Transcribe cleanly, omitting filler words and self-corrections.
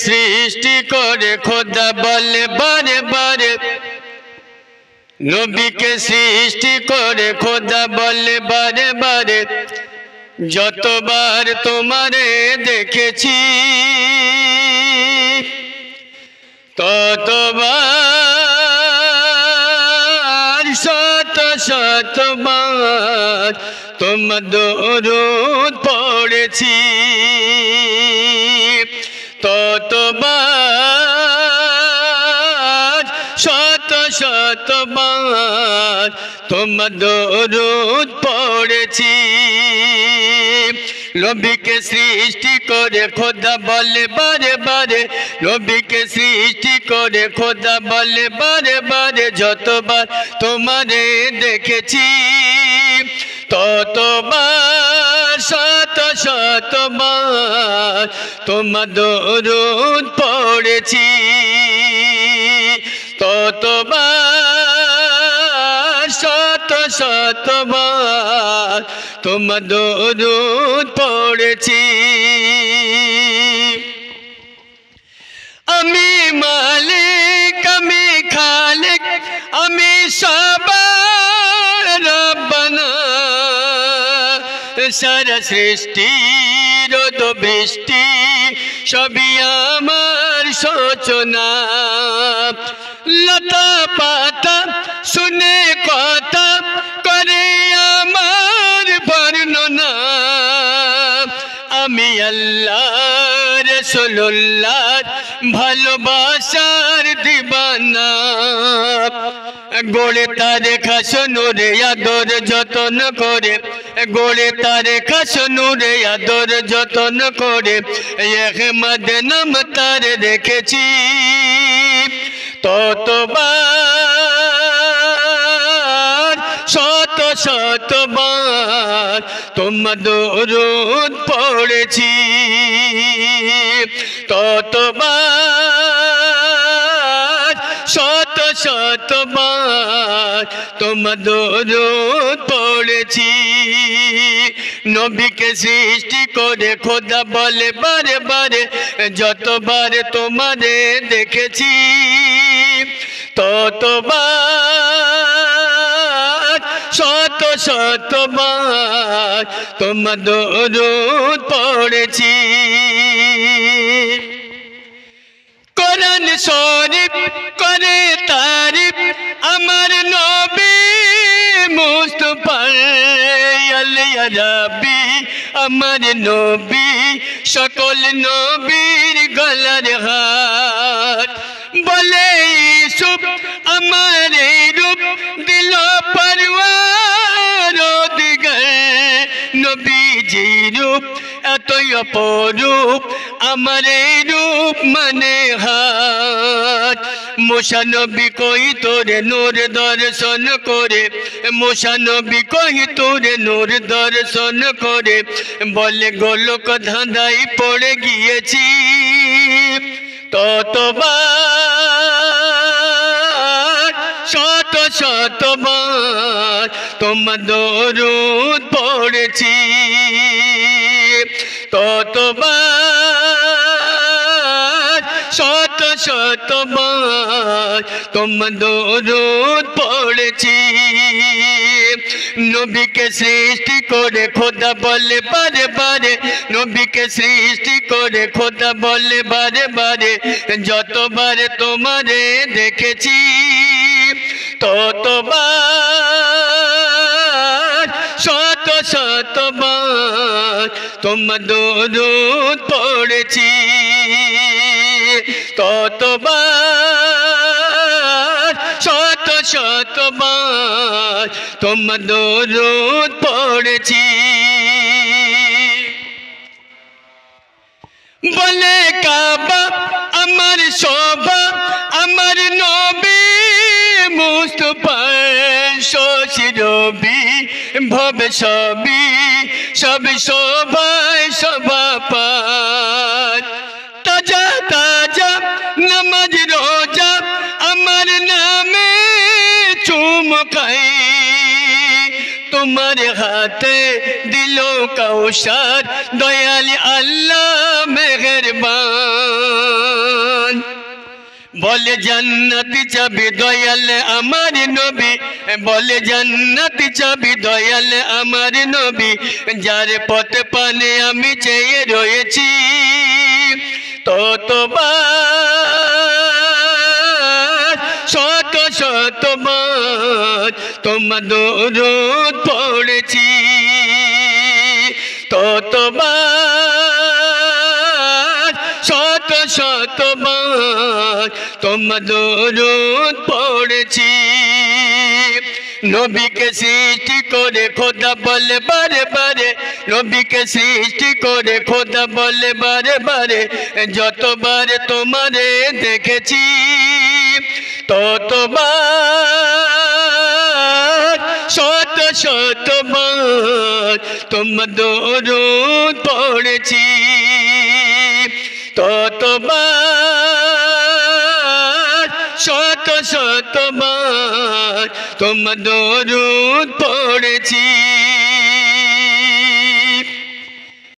সৃষ্টি করে খোদা বলে বারে বারে, নবীকে সৃষ্টি করে খোদা বলে বারে বারে, যতবার তোমারে দেখেছি ততবার শত শতবার তোমার দরুদ পড়েছি, ততবার শত শতবার তোমার দরুদ পড়েছি। নবীকে সৃষ্টি করে খোদা বলে বারে বারে, নবীকে সৃষ্টি করে খোদা বলে বারে বারে, যতবার তোমারে দেখেছি ততবার শত শতবার তোমার দরুদ পড়েছি, ততবার শত শতবার তোমার দরুদ পড়েছি। আমি মালিক, আমি খালিক, আমি সবার রব্বানা, সারা সৃষ্টির তো বৃষ্টি সবই আমার সূচনা, লতা পাতা শুনে কথা করে আমার বর্ণনা, আমি আল্লাহ রাসূলুল্লাহ ভালোবাসার দিবানা, গড়ে তারে খাসনুরে আদর যতন করে, গড়ে তারে খাসনুরে আদর যতন করে, আহমদ নাম তার রেখেছি ততবার শত শতবার তোমার দরুদ পড়েছি, ততবার শত শতবার তোমার দরুদ পড়েছি। নবীকে সৃষ্টি করে খোদা বলে বারে বারে, যতবার তোমারে দেখেছি ততবার শত শতবার তোমার দরুদ পড়েছি। কোরআন শরীফ করে তারিফ আমার নবী মুস্তাফা, আল্লাহ রাব্বি আমার নবী সকল নবীর গলার হার, বলে ইউসুফ আমার রূপ দিল পরওয়ার দিগার, নবীজি রূপ এতই অপরূপ আমার রূপ মানে হাত, মুসা নবী কই তোরে নূর দর্শন করে, মুসা নবী কই তোরে নূর দর্শন করে, বলে গোলক ধাঁধাই পড়ে গিয়েছি ততবার শত শতবার তোমার দরুদ পড়েছি, ততবার শত শতবার তোমার দরুদ পড়েছি। নবীকে সৃষ্টি করে খোদা বলে বারে বারে, নবীকে সৃষ্টি করে খোদা বলে বারে বারে, যতবার তোমারে দেখেছি ততবার শত শতবার তোমার দরুদ পড়েছি, ততবার শত শতবার তোমার দরুদ পড়েছি। বলে কাবা আমার শোভা আমার নবী মুস্তাফা, শশী রবি ভব সবই সব শোভায় শোভা পায়, তাজা তাজা নামাজ রোজা আমার নামে চুমকাই, তোমার হাতে দিলো কৌশর দয়াল আল্লাহ মেহেরবান, বলে জান্নাতি চাবি দয়াল আমার নবী, বলে জান্নাতি চাবি দয়াল আমার নবী, যার পথ পানে আমি চেয়ে রয়েছি ততবার শত শতবার তোমার দরুদ পড়েছি, ততবার শত শতবার তোমার দরুদ পড়েছি। নবীকে সৃষ্টি করে খোদা বলে বারে বারে, নবীকে সৃষ্টি করে খোদা বলে বারে বারে, যতবার তোমারে দেখেছি ততবার শত শতবার তোমার দরুদ পড়েছি, ততবার শত শতবার তোমার দরুদ পড়েছি।